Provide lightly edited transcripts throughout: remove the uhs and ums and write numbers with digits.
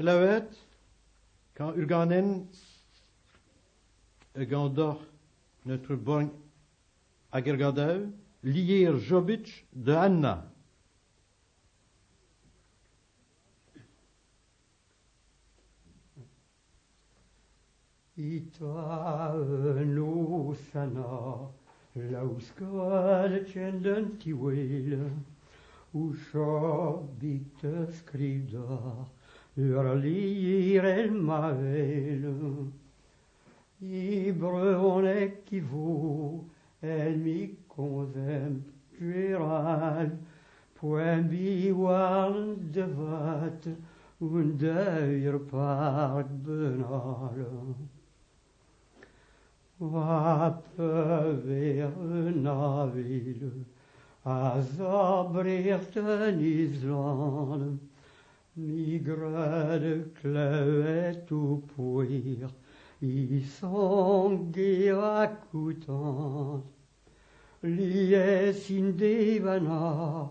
Slawet, quand Urganen gandor notre bon agergadeu, lier Jobic de Anna. Ita no sana, l'auskal tjenden tiwele, Jobic te skrida, lier el mavele. Ibre qui vaut, elle mi contemptueral, point biwal de vat, deuer park benal. Wappe navile, azabrecht en Island, migrade cleuet ou puir, I sangue accoutant, lies in devana,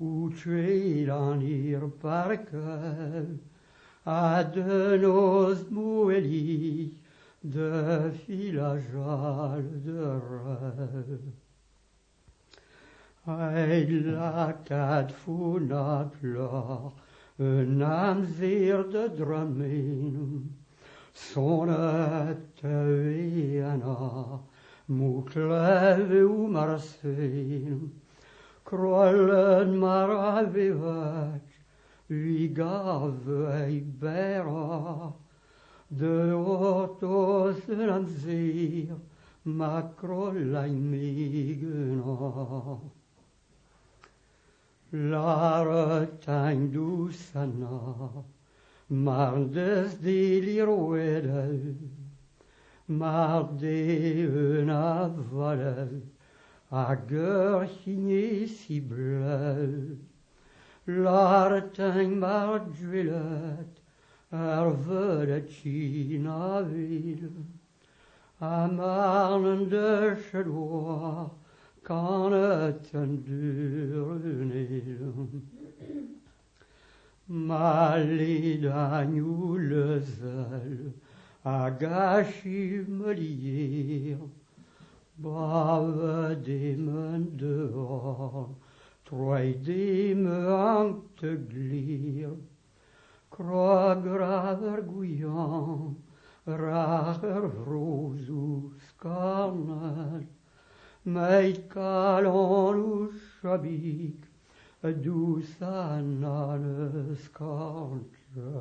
ou tuer l'anir par cœur, à de nos mouelis, de filajal de rêve. La cad funa plor, un amzir de dramen, Sonnet Viena, Mucleve ou Marseille, Krollen maravivac, Vigave ei bera, de otos lanzir, Macrollain migena. La retagne doucana, maar des delir wedel, maar de een avalel, a geur chigné si bleu. L'arteng maar dwelet, vedet china vil, a marnen de chedoir, kan het een dureneel. Malidagnou le zel, a gachi me lier, brave des mains dehors, troi des mains te glir, croix grave gouillant, rager rosus carnal, meid calon ou chabic, douce annales scorncle.